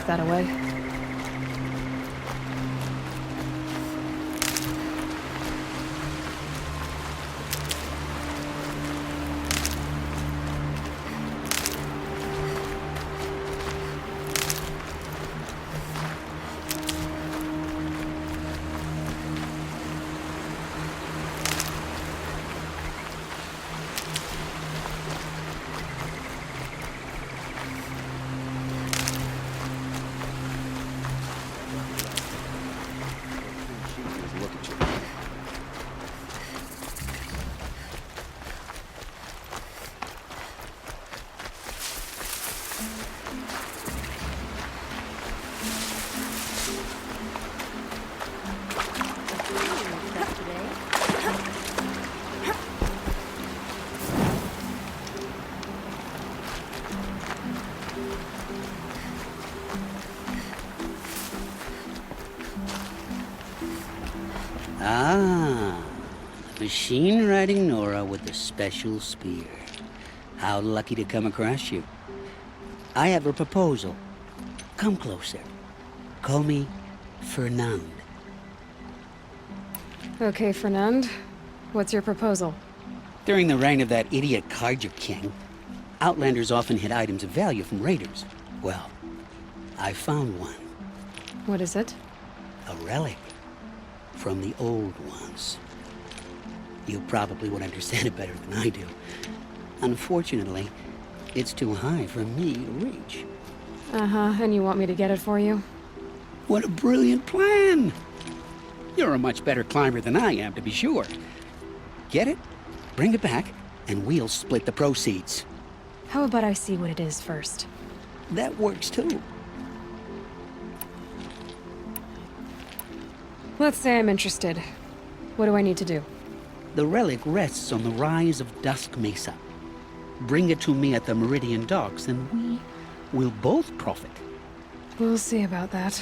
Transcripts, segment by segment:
that away. Ah, machine-riding Nora with the special spear. How lucky to come across you. I have a proposal. Come closer. Call me Fernand. Okay, Fernand. What's your proposal? During the reign of that idiot Carja King, Outlanders often hid items of value from raiders. Well, I found one. What is it? A relic. From the old ones. You probably would understand it better than I do. Unfortunately, it's too high for me to reach. Uh-huh, and you want me to get it for you? What a brilliant plan! You're a much better climber than I am, to be sure. Get it, bring it back, and we'll split the proceeds. How about I see what it is first? That works too. Let's say I'm interested. What do I need to do? The relic rests on the rise of Dusk Mesa. Bring it to me at the Meridian Docks, and we will both profit. We'll see about that.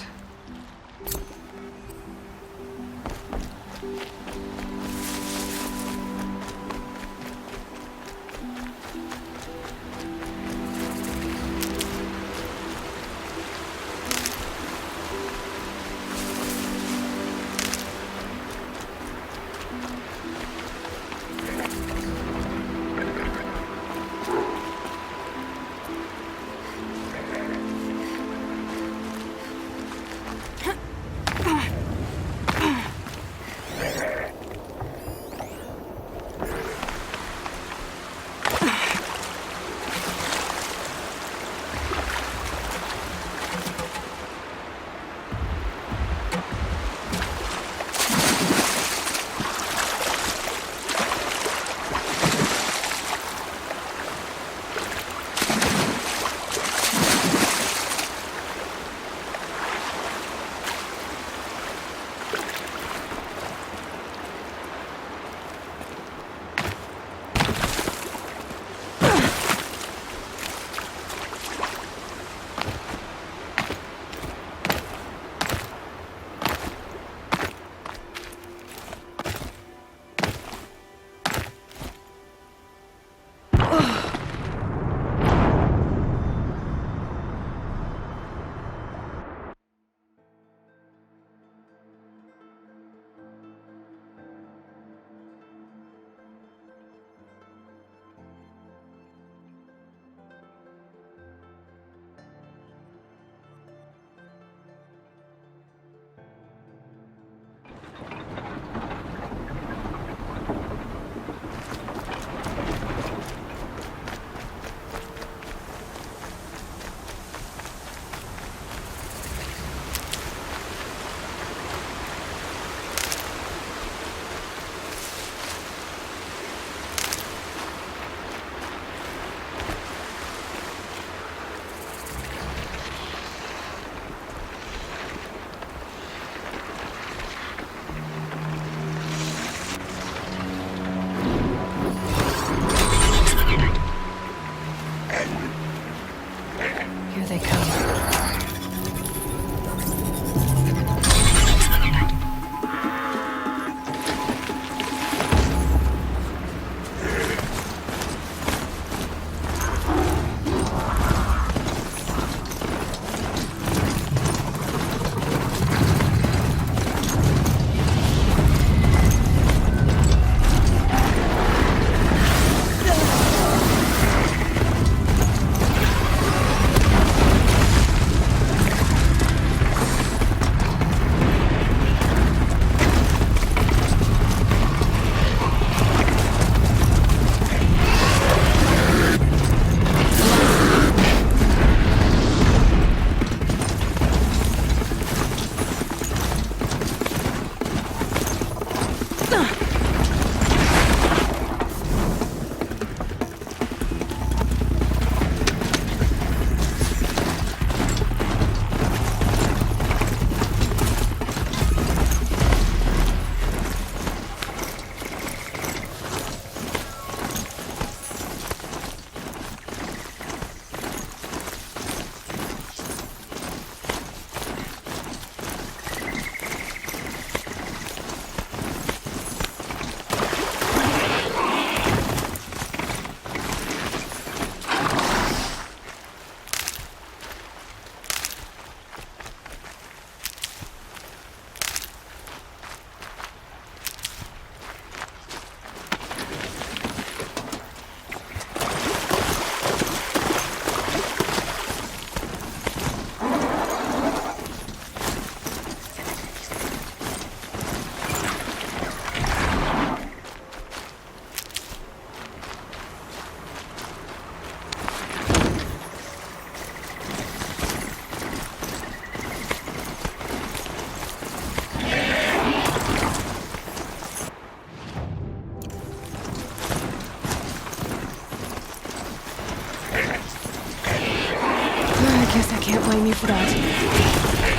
blame you for that.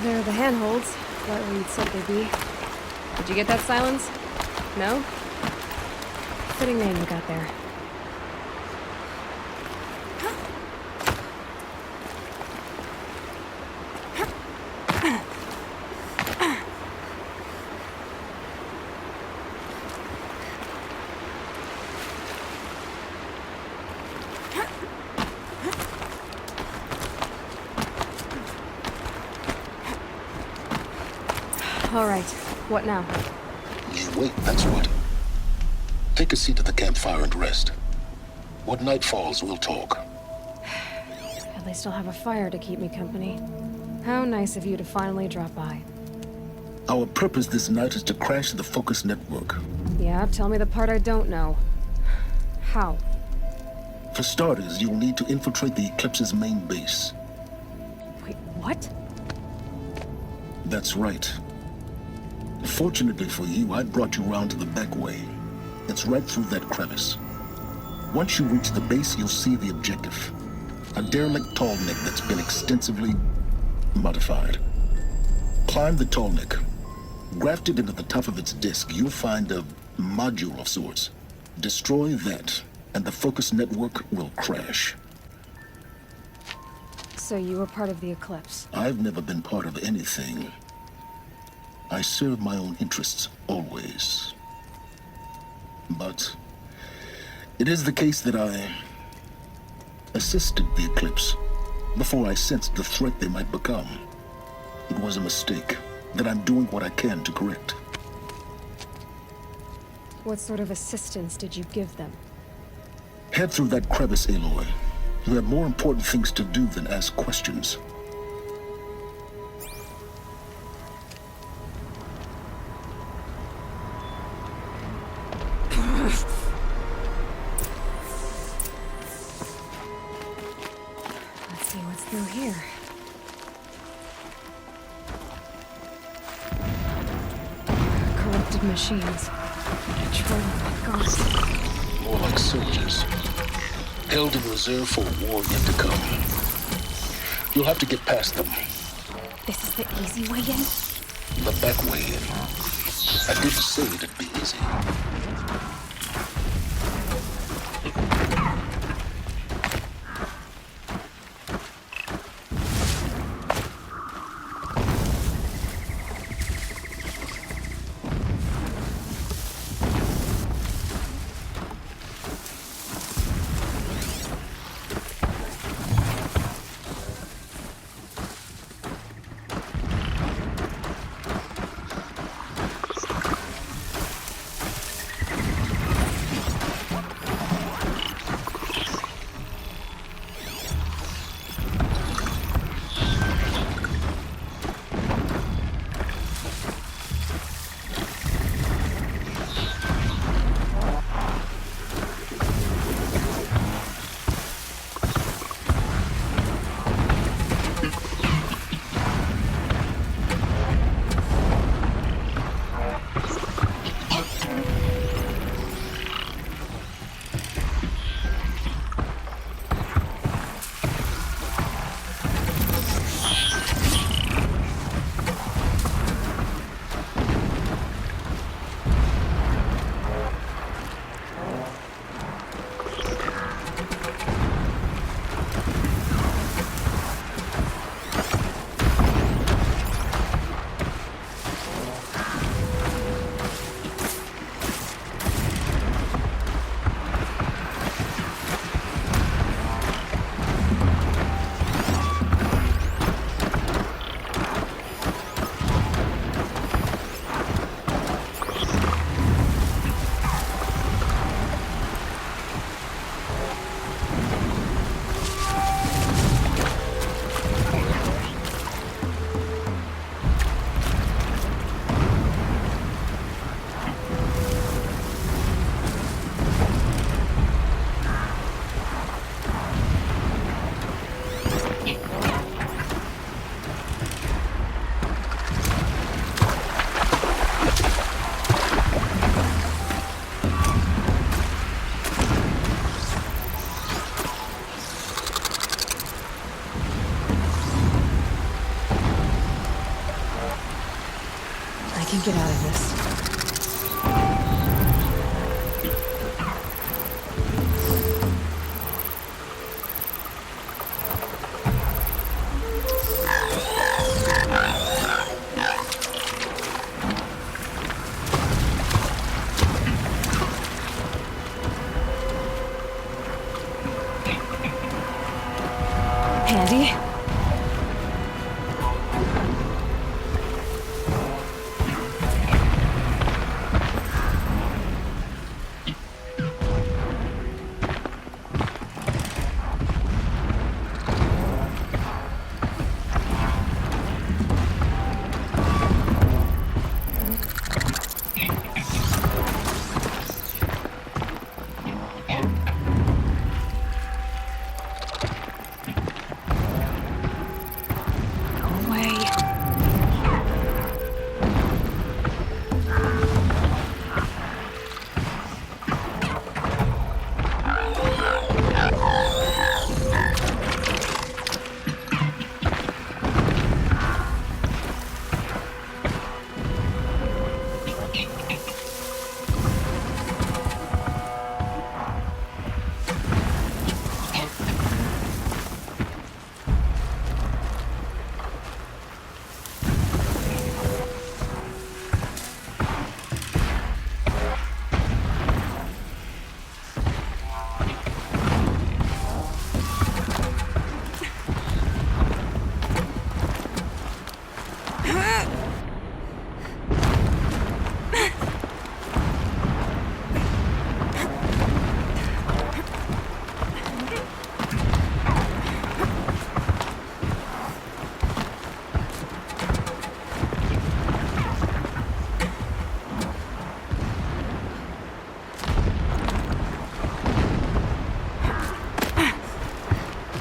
There are the handholds, right where you'd said they'd be. Did you get that, Silence? No? Fitting name you got there. All right, what now? You wait, that's what. Take a seat at the campfire and rest. When night falls, we'll talk. At least I'll have a fire to keep me company. How nice of you to finally drop by. Our purpose this night is to crash the Focus network. Yeah, tell me the part I don't know. How? For starters, you'll need to infiltrate the Eclipse's main base. Wait, what? That's right. Fortunately for you, I brought you round to the back way. It's right through that crevice. Once you reach the base, you'll see the objective. A derelict tall neck that's been extensively modified. Climb the tall neck. Grafted into the top of its disk, you'll find a module of sorts. Destroy that, and the Focus network will crash. So you were part of the Eclipse. I've never been part of anything. I serve my own interests, always. But it is the case that I assisted the Eclipse before I sensed the threat they might become. It was a mistake that I'm doing what I can to correct. What sort of assistance did you give them? Head through that crevice, Aloy. You have more important things to do than ask questions. Let's see what's through here. Corrupted machines. Patrolling the gods. More like soldiers. Held in reserve for a war yet to come. You'll have to get past them. This is the easy way in? The back way in. I didn't say it'd be easy. can get out of this. Handy.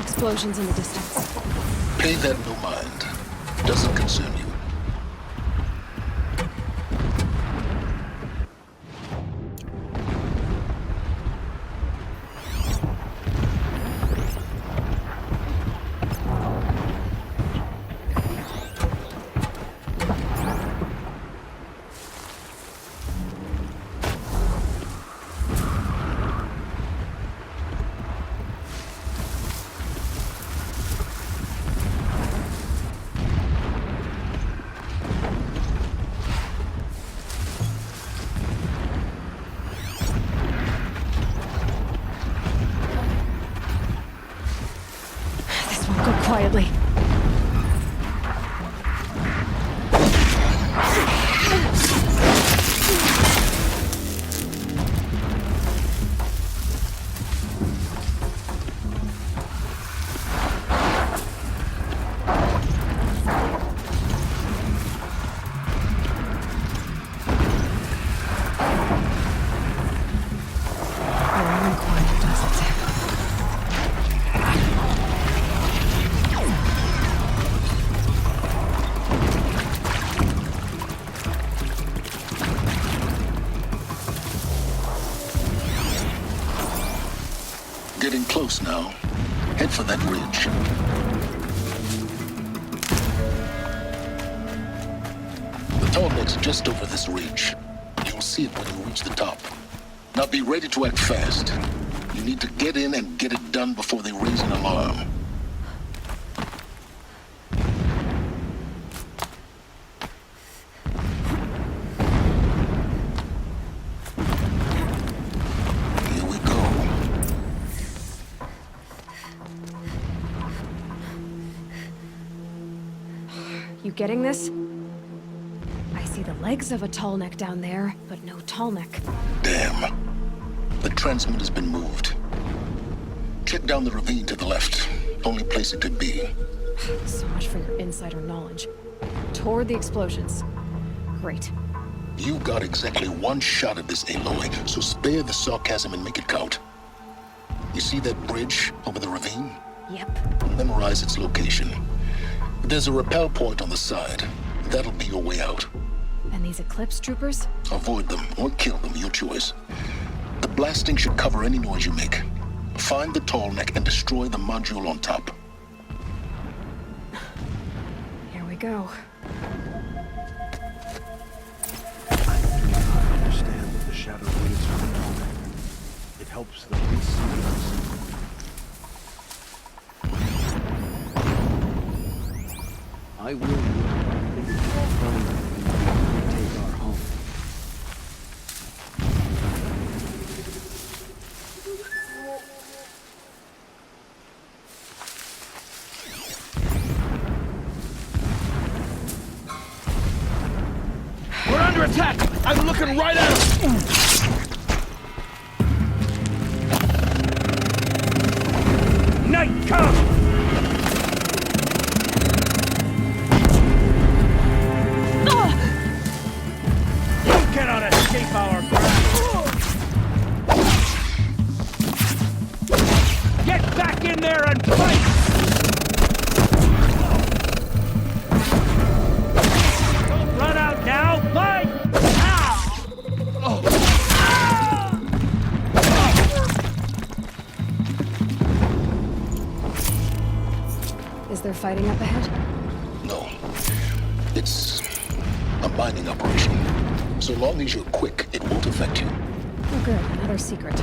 Explosions in the distance. Pay that no mind. Doesn't concern you. Quietly. Getting close now. Head for that ridge. The tall neck's just over this ridge. You'll see it when you reach the top. Now be ready to act fast. You need to get in and get it done before they raise an alarm. You getting this? I see the legs of a tall neck down there, but no tall neck. Damn. The transmitter's been moved. Check down the ravine to the left. Only place it could be. So much for your insider knowledge. Toward the explosions. Great. You got exactly one shot at this, Aloy, so spare the sarcasm and make it count. You see that bridge over the ravine? Yep. Memorize its location. There's a rappel point on the side. That'll be your way out. And these Eclipse troopers? Avoid them or kill them, your choice. The blasting should cover any noise you make. Find the tall neck and destroy the module on top. Here we go. shadow waves from the moment. It helps the beast see us. I will think it's all fun and take our home. We're under attack! I'm looking right at him! Night, come! You cannot escape our grasp! Get back in there and fight! Don't run out now! Fight! Is there fighting up ahead? No. It's a mining operation. So long as you're quick, it won't affect you. Oh good, another secret.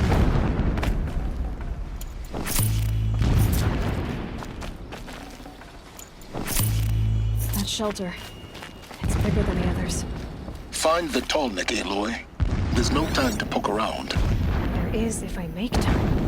That shelter. It's bigger than the others. Find the tall neck, Aloy. There's no time to poke around. There is if I make time.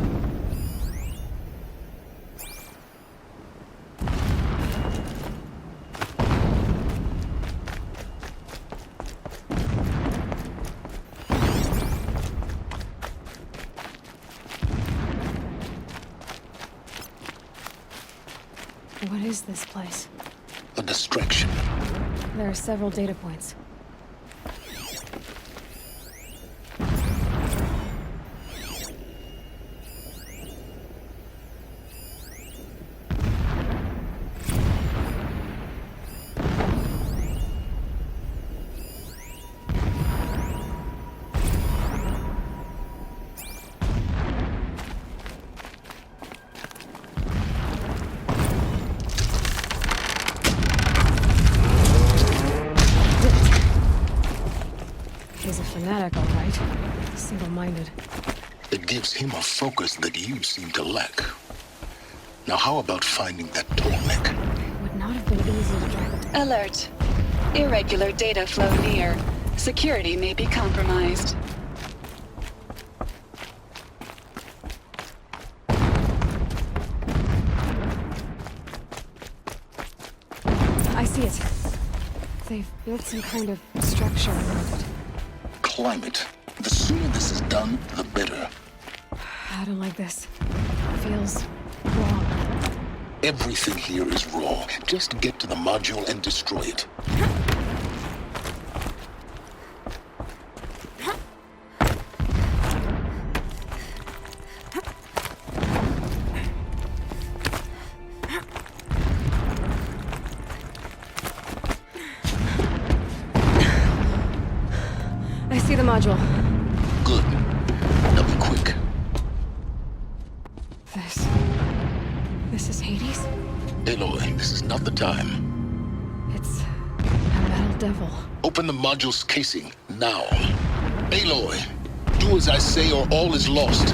What is this place? A distraction. There are several data points. He's a fanatic, all right. Single-minded. It gives him a focus that you seem to lack. Now how about finding that tall neck? Would not have been easy to track. Alert. Irregular data flow near. Security may be compromised. I see it. They've built some kind of structure around it. Climate. The sooner this is done, the better. I don't like this. Feels wrong. Everything here is raw. Just get to the module and destroy it. I see the module. Good. Now be quick. This is Hades? Aloy, this is not the time. It's a metal devil. Open the module's casing, now. Aloy, do as I say or all is lost.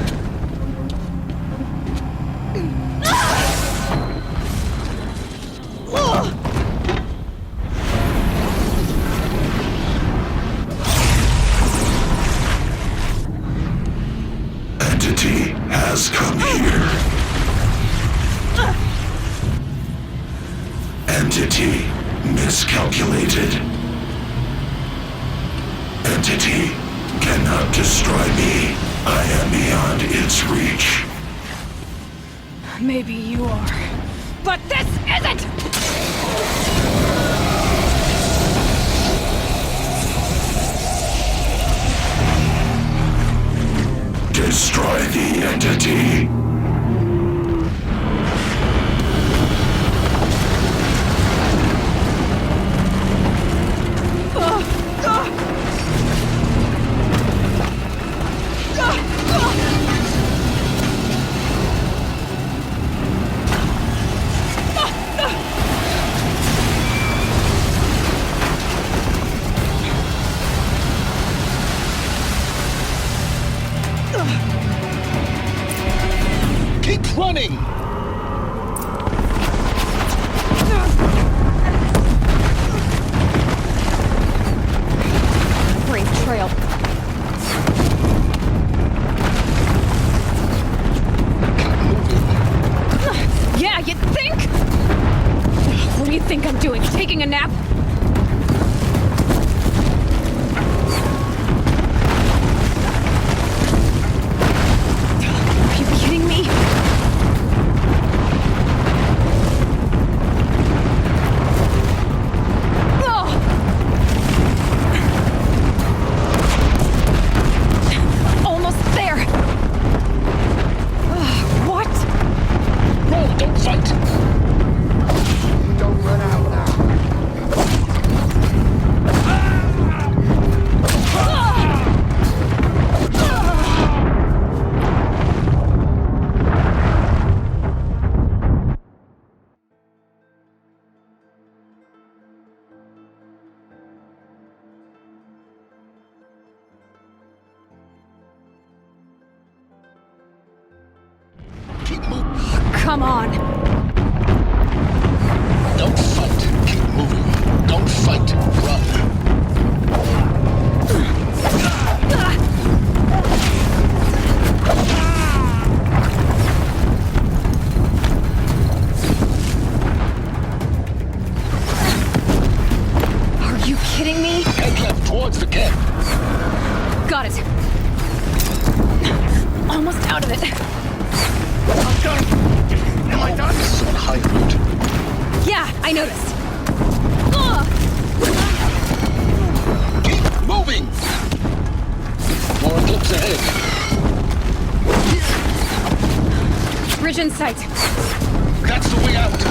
Entity has come here. Entity miscalculated. Entity cannot destroy me. I am beyond its reach. Maybe you are. But this isn't! Destroy the entity. running! Brave trail. Yeah, you think? What do you think I'm doing? Taking a nap? Are you kidding me? Almost there. What? No, don't fight! Don't run out now. Keep moving. Come on. Don't fight. Keep moving. Don't fight. Run. Are you kidding me? Head left towards the camp. Got it. Almost out of it. I'm done. Am I done? This is on high route. Yeah, I noticed. Ugh! Keep moving! More eclipse ahead. Bridge in sight. That's the way out.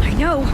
I know.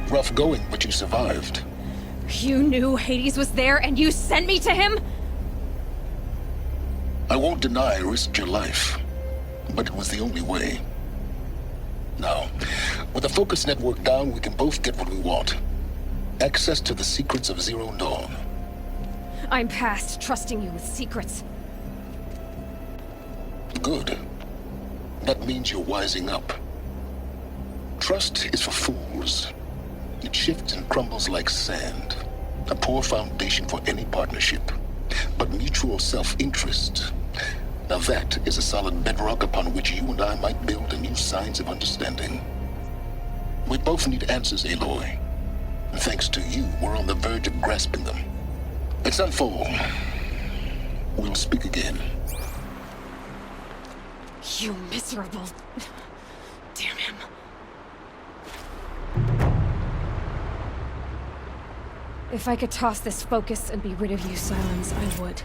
Rough going, but you survived. You knew Hades was there and you sent me to him? I won't deny I risked your life, but it was the only way. Now, with the focus network down, we can both get what we want. Access to the secrets of Zero Dawn. I'm past trusting you with secrets. Good. That means you're wising up. Trust is for fools. It shifts and crumbles like sand. A poor foundation for any partnership. But mutual self-interest. Now that is a solid bedrock upon which you and I might build a new science of understanding. We both need answers, Aloy. And thanks to you, we're on the verge of grasping them. Let's unfold. We'll speak again. You miserable... Damn him. If I could toss this focus and be rid of you, Silence, I would.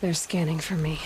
They're scanning for me.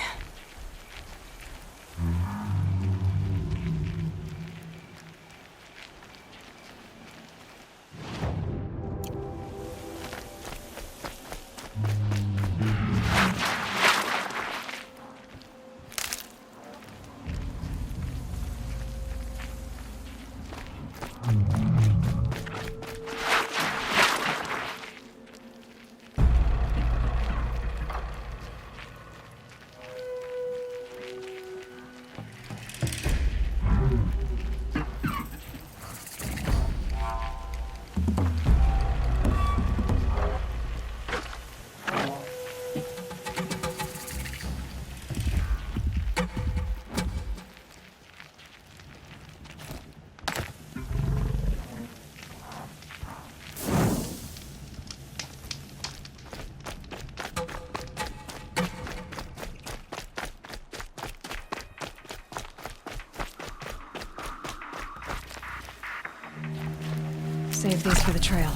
Save these for the trail.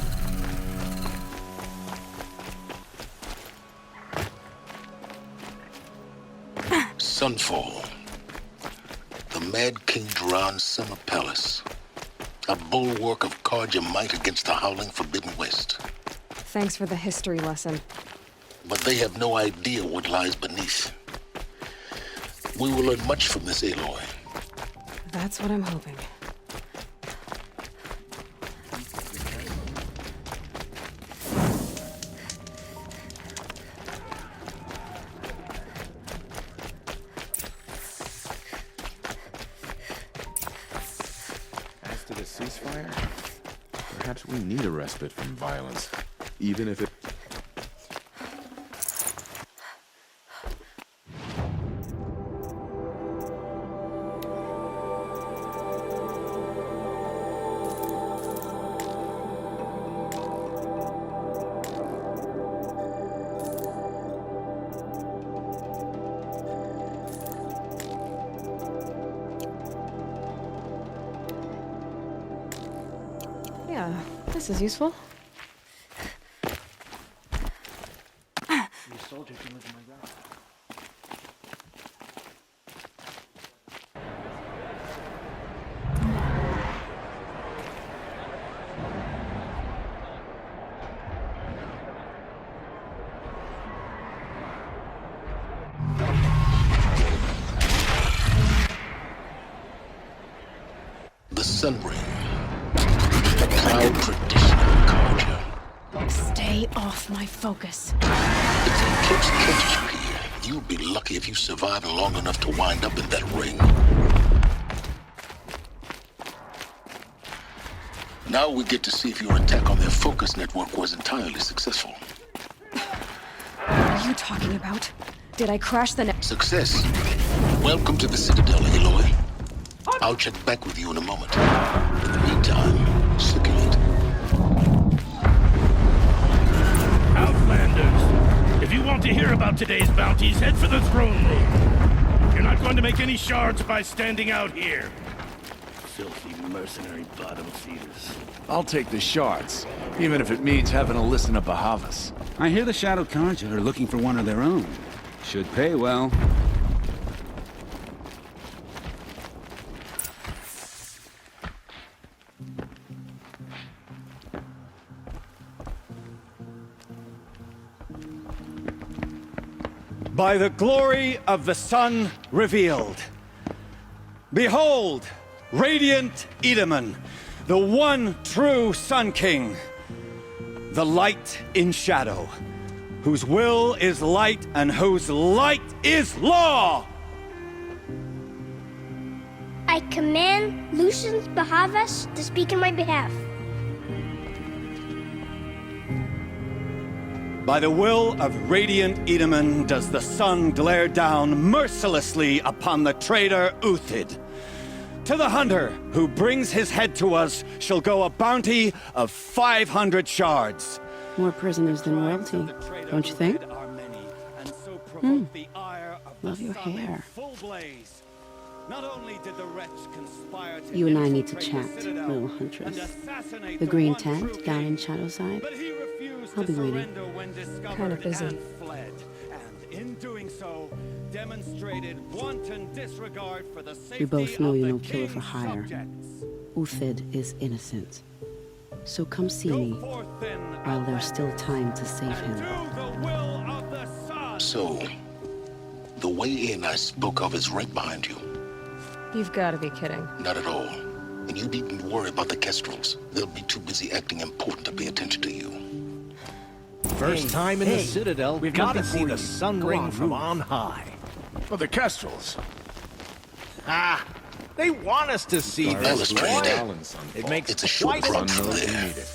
Sunfall. The Mad King Duran's summer palace. A bulwark of Carja might against the howling Forbidden West. Thanks for the history lesson. But they have no idea what lies beneath. We will learn much from this Aloy. That's what I'm hoping. As to the ceasefire, perhaps we need a respite from violence, even if it... Yeah, this is useful. The Sun Ring. The proud tradition of Carja. Stay off my focus. If the eclipse catches you here, you'll be lucky if you survive long enough to wind up in that ring. Now we get to see if your attack on their focus network was entirely successful. What are you talking about? Did I crash the net? Success. Welcome to the Citadel, Aloy. I'll check back with you in a moment. In the meantime, circulate. Outlanders! If you want to hear about today's bounties, head for the throne room. You're not going to make any shards by standing out here. Filthy mercenary bottom feeders. I'll take the shards, even if it means having to listen to Bahavas. I hear the Shadow Carja are looking for one of their own. Should pay well. By the glory of the sun revealed. Behold, radiant Edaman, the one true Sun King, the light in shadow, whose will is light and whose light is law! I command Lucius Bahavas to speak in my behalf. By the will of radiant Edaman does the sun glare down mercilessly upon the traitor Uthid. To the hunter who brings his head to us shall go a bounty of 500 shards. More prisoners than royalty, don't you think? Love your hair. You and I need to chat, little huntress. The green tent down in Shadowside. I'll be waiting. Kind of busy. in doing so, demonstrated wanton disregard for the safety We both know of you're the no killer king's for hire. subjects. Uthid is innocent. So come see Go me forth then, while there's still time to save and him. do the will of the sun. So, the way in I spoke of is right behind you. You've got to be kidding. Not at all. And you needn't worry about the Kestrels. They'll be too busy acting important to pay attention to you. First time in the Citadel, we've got to see the sun ring from on high. For the Kestrels. Ah, they want us to see this. Illustrated. It makes It's a short quite run from knows we there. need it.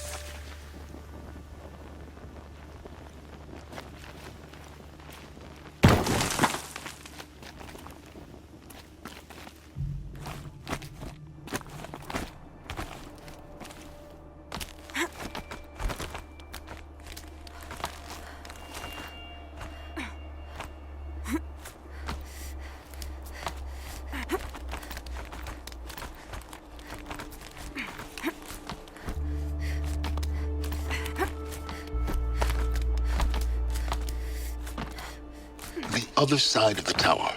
The other side of the tower.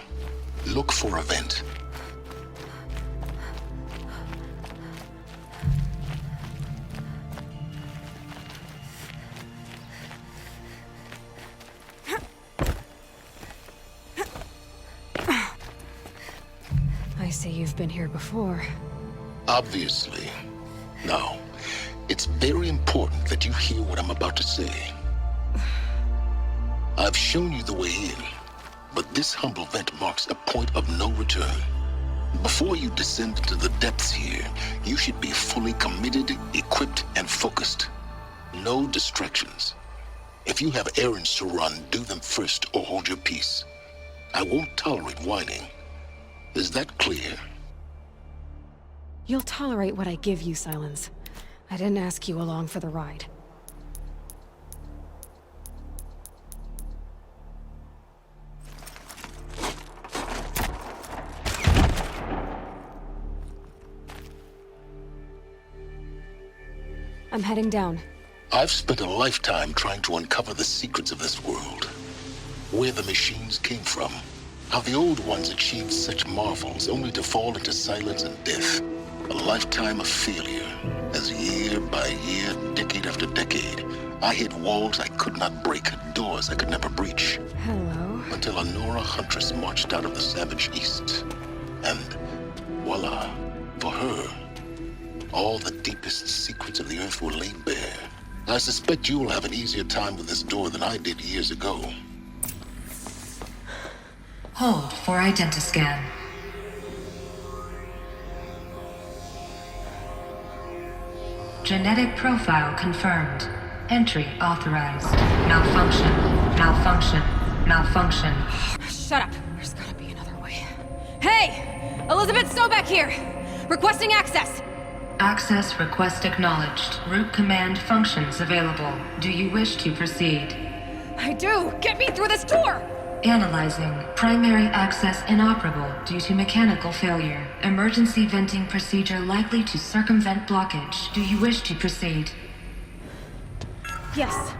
Look for a vent. I see you've been here before. Obviously. Now, it's very important that you hear what I'm about to say. I've shown you the way in, but this humble vent marks a point of no return. Before you descend into the depths here, you should be fully committed, equipped, and focused. No distractions. If you have errands to run, do them first or hold your peace. I won't tolerate whining. Is that clear? You'll tolerate what I give you, Silence. I didn't ask you along for the ride. I'm heading down. I've spent a lifetime trying to uncover the secrets of this world. Where the machines came from. How the old ones achieved such marvels only to fall into silence and death. A lifetime of failure, as year by year, decade after decade, I hit walls I could not break, doors I could never breach. Hello. Until a Nora huntress marched out of the savage east. And voila, for her, all the deepest secrets of the earth were laid bare. I suspect you will have an easier time with this door than I did years ago. Hold for identiscan. Genetic profile confirmed. Entry authorized. Malfunction. Malfunction. Malfunction. Shut up. There's gotta be another way. Hey! Elizabeth Sobeck here! Requesting access! Access request acknowledged. Root command functions available. Do you wish to proceed? I do! Get me through this door! Analyzing. Primary access inoperable due to mechanical failure. Emergency venting procedure likely to circumvent blockage. Do you wish to proceed? Yes.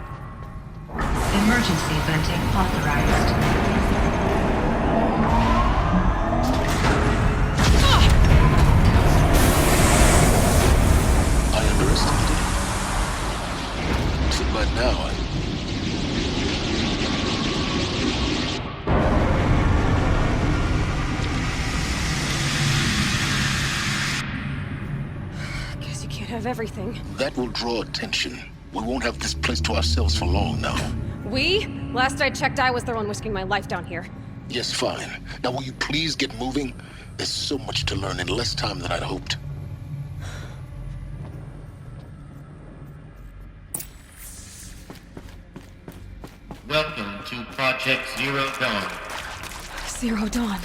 Emergency venting authorized. I underestimated it. So by now, Guess you can't have everything. that will draw attention. We won't have this place to ourselves for long now. We? Last I checked, I was the one risking my life down here. Yes, fine. Now will you please get moving? There's so much to learn in less time than I'd hoped. Welcome to Project Zero Dawn. Zero Dawn.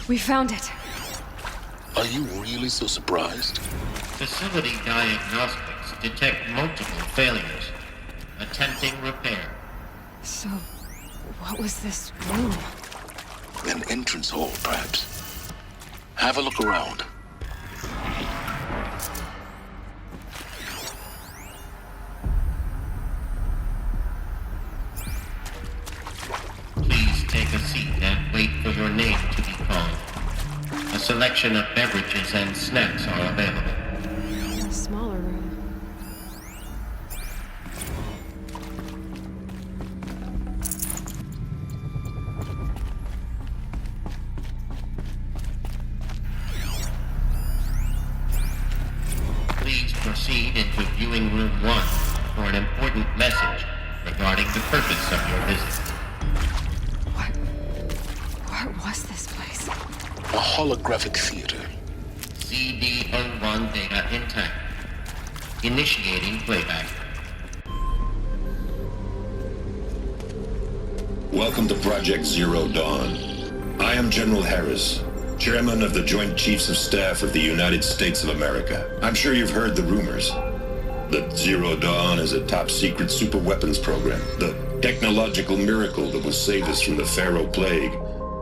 We found it. Are you really so surprised? Facility diagnostics detect multiple failures. Attempting repair. So, what was this room? An entrance hall, perhaps. Have a look around. selection of beverages and snacks are available. A smaller room. Please proceed into viewing room 1 for an important message regarding the purpose of your visit. What was this place? A holographic theater. CD01 data intact. Initiating playback. Welcome to Project Zero Dawn. I am General Harris, Chairman of the Joint Chiefs of Staff of the United States of America. I'm sure you've heard the rumors that Zero Dawn is a top-secret superweapons program, the technological miracle that will save us from the Pharaoh Plague,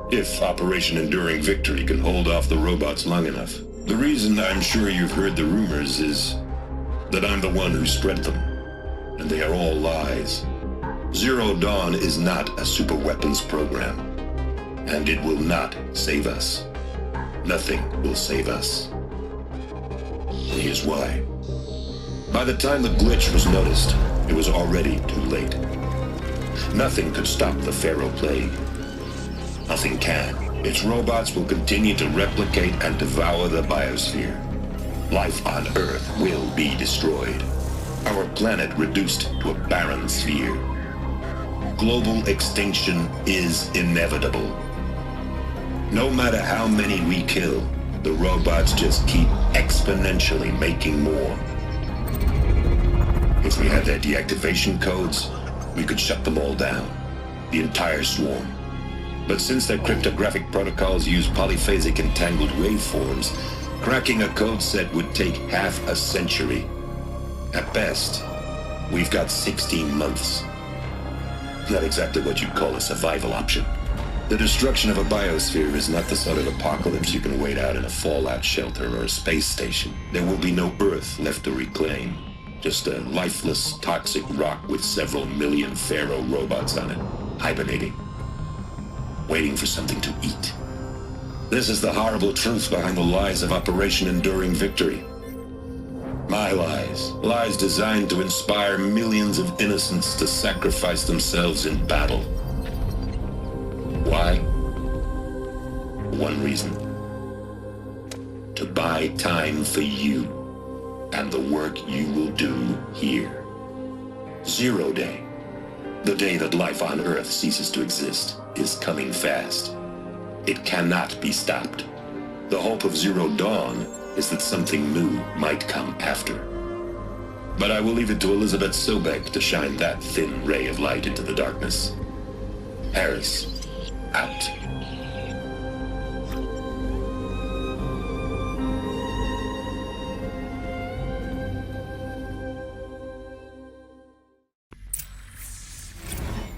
if Operation Enduring Victory can hold off the robots long enough. The reason I'm sure you've heard the rumors is that I'm the one who spread them, and they are all lies. Zero Dawn is not a superweapons program, and it will not save us. Nothing will save us. And here's why. By the time the glitch was noticed, it was already too late. Nothing could stop the Pharaoh Plague. Nothing can. Its robots will continue to replicate and devour the biosphere. Life on Earth will be destroyed. Our planet reduced to a barren sphere. Global extinction is inevitable. No matter how many we kill, the robots just keep exponentially making more. If we had their deactivation codes, we could shut them all down. The entire swarm. But since their cryptographic protocols use polyphasic entangled waveforms, cracking a code set would take half a century. At best, we've got 16 months. Not exactly what you'd call a survival option. The destruction of a biosphere is not the sort of apocalypse you can wait out in a fallout shelter or a space station. There will be no Earth left to reclaim. Just a lifeless, toxic rock with several million Pharaoh robots on it, hibernating, waiting for something to eat. This is the horrible truth behind the lies of Operation Enduring Victory. My lies. Lies designed to inspire millions of innocents to sacrifice themselves in battle. Why? One reason. To buy time for you and the work you will do here. Zero Day, the day that life on Earth ceases to exist, is coming fast. It cannot be stopped. The hope of Zero Dawn is that something new might come after. But I will leave it to Elizabeth Sobek to shine that thin ray of light into the darkness. Harris, out.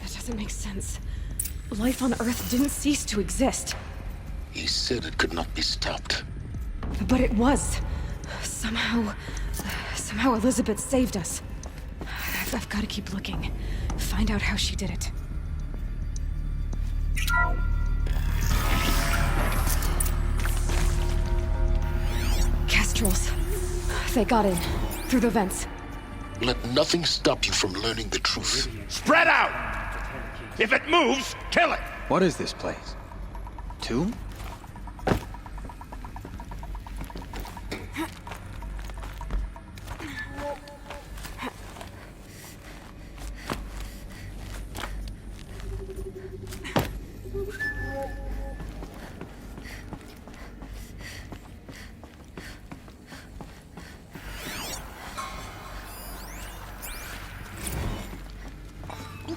That doesn't make sense. Life on Earth didn't cease to exist. He said it could not be stopped. But it was. Somehow Elizabeth saved us. I've got to keep looking. Find out how she did it. Kestrels. They got in. Through the vents. Let nothing stop you from learning the truth. Spread out! If it moves, kill it! What is this place? Tomb?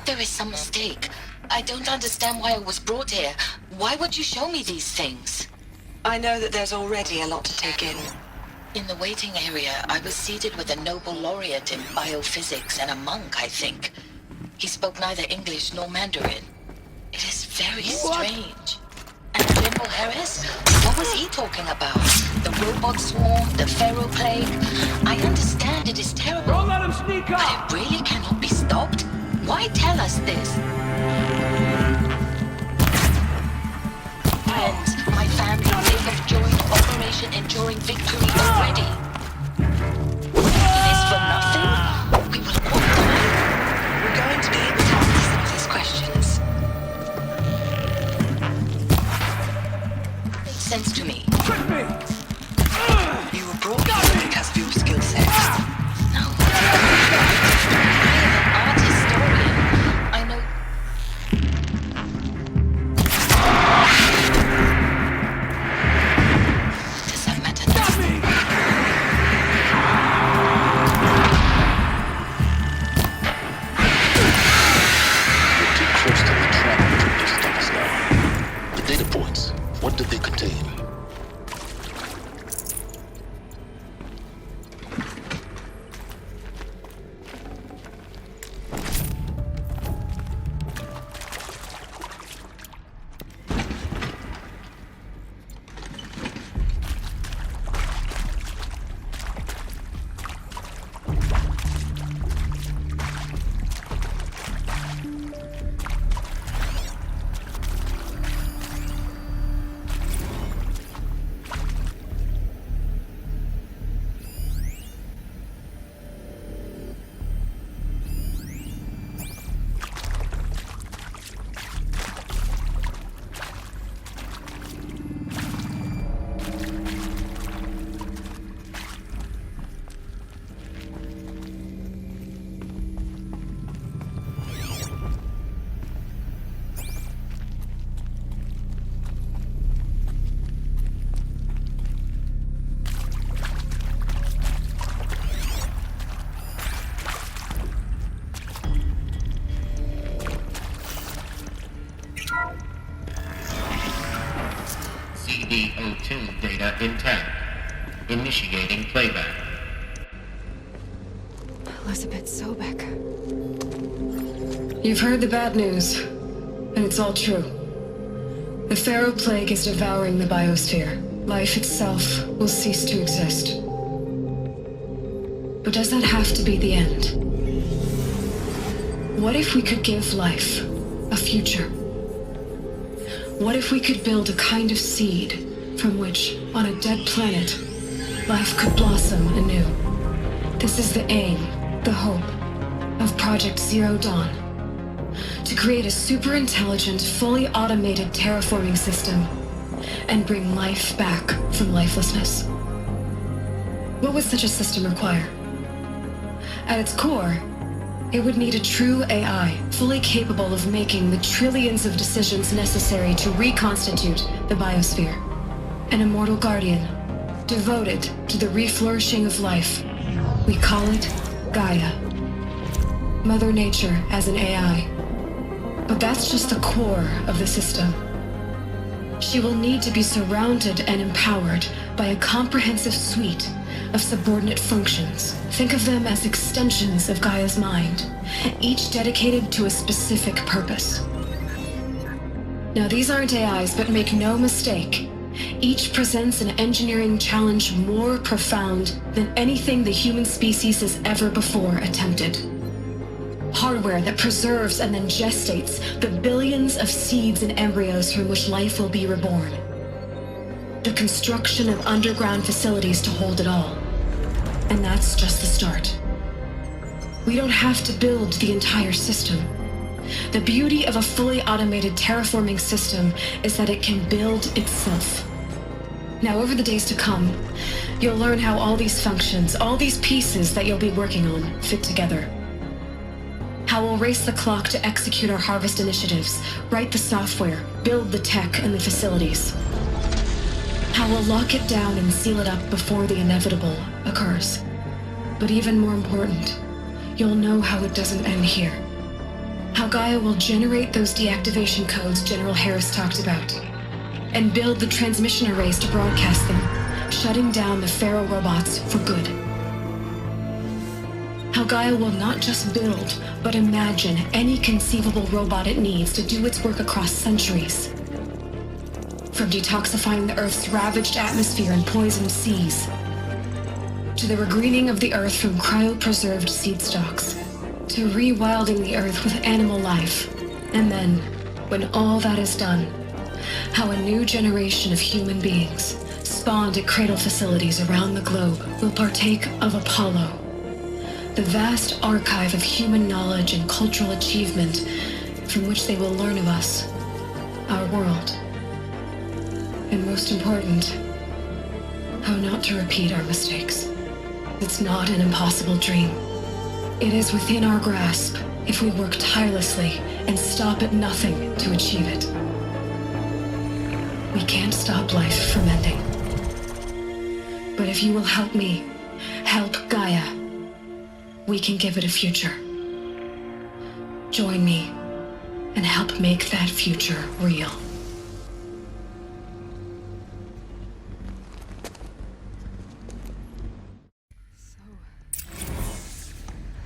There is some mistake. I don't understand why I was brought here. Why would you show me these things? I know that there's already a lot to take in. In the waiting area, I was seated with a Nobel laureate in biophysics and a monk, I think. He spoke neither English nor Mandarin. It is very strange. And General Harris? What was he talking about? The robot swarm, the Pharaoh Plague? I understand it is terrible. Don't let him sneak up! But it really cannot be stopped? Why tell us this? Friends, my family, they have joined enjoying victory already. This for nothing? We will all die. We're going to be able to answer some of these questions. Makes sense to me. You were brought here because of your skill set. No. I am an art historian. I know. Does that matter now? You're too close to the trap to stop us now. The data points, what did they contain? CD02 data intact. Initiating playback. Elizabeth Sobek. You've heard the bad news, and it's all true. The Pharaoh Plague is devouring the biosphere. Life itself will cease to exist. But does that have to be the end? What if we could give life a future? What if we could build a kind of seed from which, on a dead planet, life could blossom anew? This is the aim, the hope, of Project Zero Dawn. To create a super-intelligent, fully automated terraforming system and bring life back from lifelessness. What would such a system require? At its core, it would need a true AI, fully capable of making the trillions of decisions necessary to reconstitute the biosphere. An immortal guardian, devoted to the reflourishing of life. We call it Gaia. Mother Nature as an AI. But that's just the core of the system. She will need to be surrounded and empowered by a comprehensive suite of subordinate functions. Think of them as extensions of Gaia's mind, each dedicated to a specific purpose. Now, these aren't AIs, but make no mistake, each presents an engineering challenge more profound than anything the human species has ever before attempted. Hardware that preserves and then gestates the billions of seeds and embryos from which life will be reborn. The construction of underground facilities to hold it all. And that's just the start. We don't have to build the entire system. The beauty of a fully automated terraforming system is that it can build itself. Now, over the days to come, you'll learn how all these functions, all these pieces that you'll be working on, fit together. How we'll race the clock to execute our harvest initiatives, write the software, build the tech and the facilities. How we'll lock it down and seal it up before the inevitable occurs. But even more important, you'll know how it doesn't end here. How Gaia will generate those deactivation codes General Harris talked about, and build the transmission arrays to broadcast them, shutting down the Pharaoh robots for good. How Gaia will not just build, but imagine any conceivable robot it needs to do its work across centuries. From detoxifying the Earth's ravaged atmosphere and poisoned seas, to the regreening of the Earth from cryopreserved seed stalks, to rewilding the Earth with animal life. And then, when all that is done, how a new generation of human beings, spawned at cradle facilities around the globe, will partake of Apollo, the vast archive of human knowledge and cultural achievement from which they will learn of us, our world, and most important, how not to repeat our mistakes. It's not an impossible dream. It is within our grasp if we work tirelessly and stop at nothing to achieve it. We can't stop life from ending. But if you will help me, help Gaia, we can give it a future. Join me and help make that future real.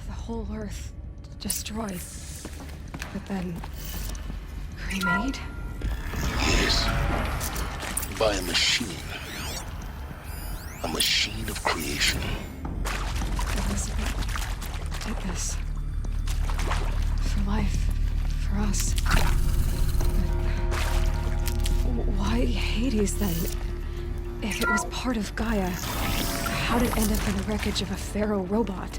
The whole Earth destroyed, but then remade? Yes. By a machine. A machine of creation. Elizabeth did this. For life. For us. But why Hades then? If it was part of Gaia, how'd it end up in the wreckage of a Pharaoh robot?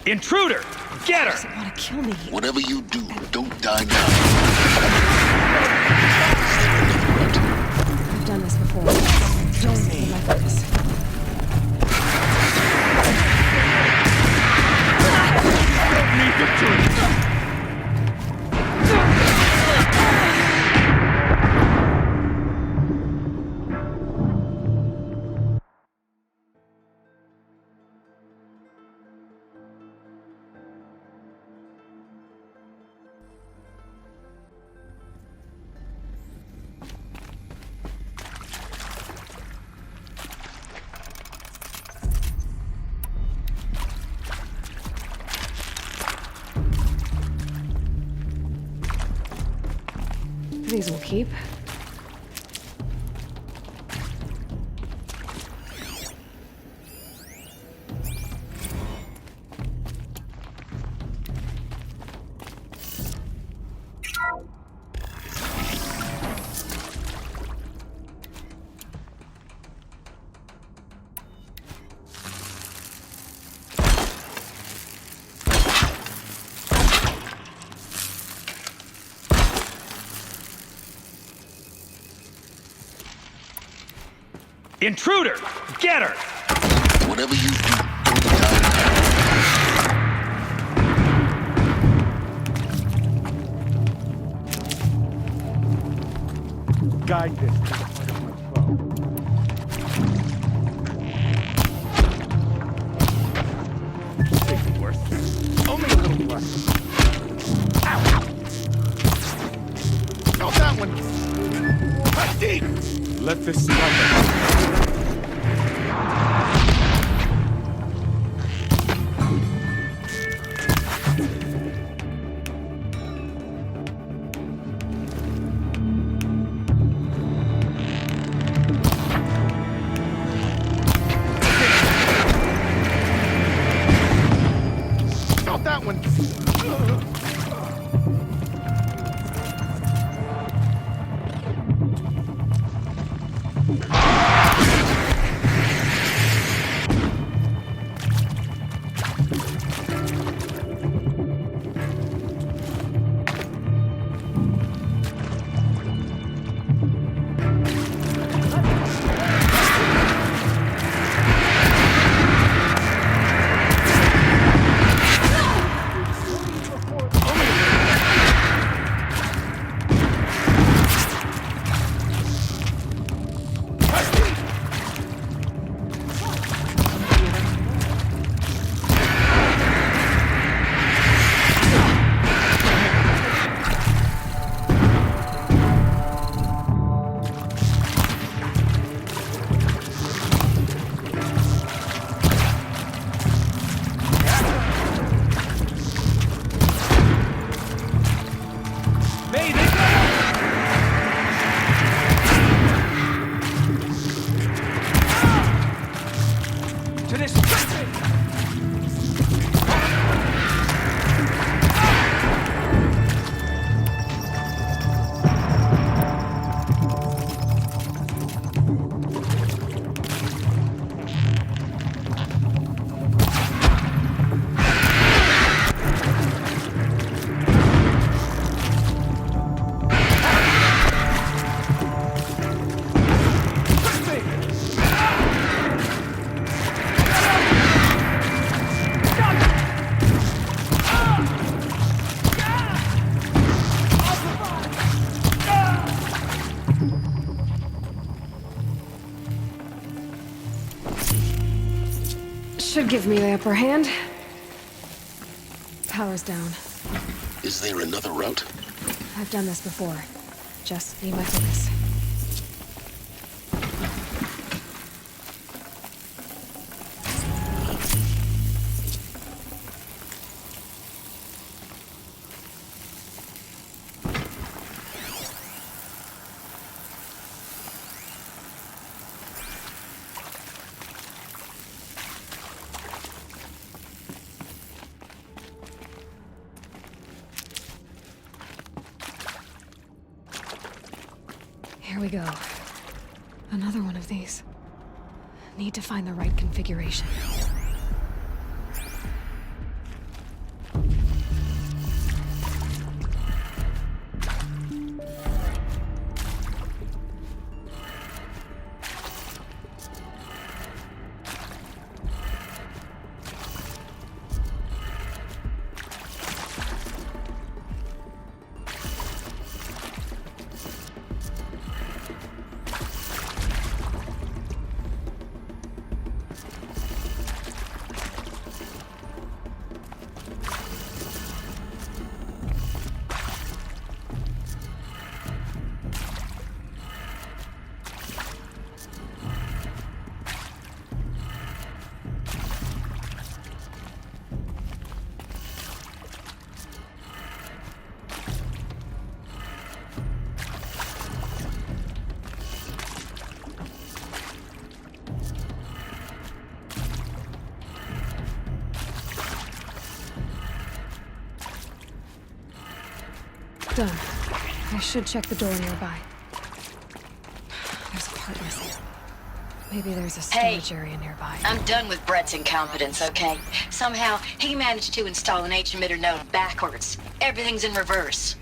Intruder! Get her! Does it want to kill me? Whatever you do, don't die now. I've done this before. Don't remember this. Me victory! These will keep. Intruder! Get her! Whatever you do, don't die now. Guide this to the point of my foe. Makes it worse. Only a little worse. Ow! Not that one! Cut deep! Let this slide. Not that one. should give me the upper hand. Power's down. Is there another route? I've done this before. Just need my focus. Here we go. Another one of these. Need to find the right configuration. Done. I should check the door nearby. There's a part missing. Maybe there's a storage area nearby. I'm done with Brett's incompetence, okay? Somehow, he managed to install an H-emitter node backwards. Everything's in reverse.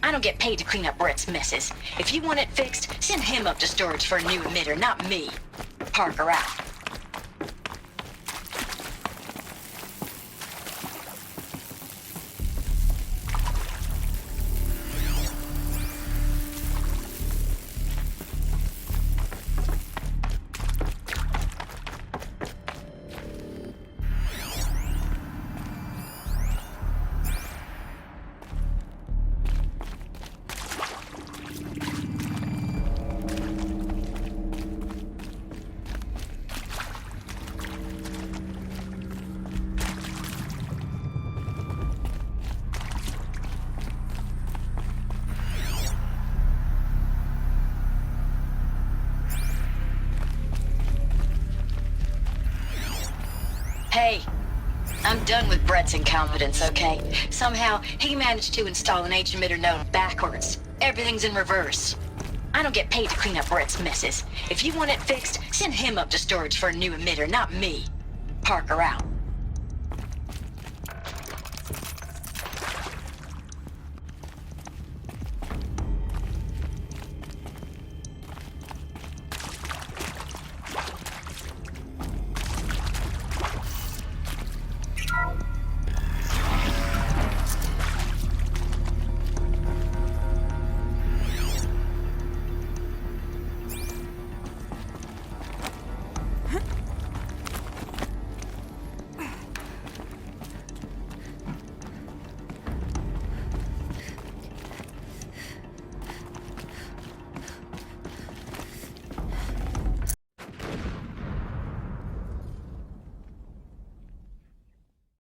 I don't get paid to clean up Brett's messes. If you want it fixed, send him up to storage for a new emitter, not me. Parker out. Hey, I'm done with Brett's incompetence, okay? Somehow, he managed to install an H-emitter node backwards. Everything's in reverse. I don't get paid to clean up Brett's messes. If you want it fixed, send him up to storage for a new emitter, not me. Parker out.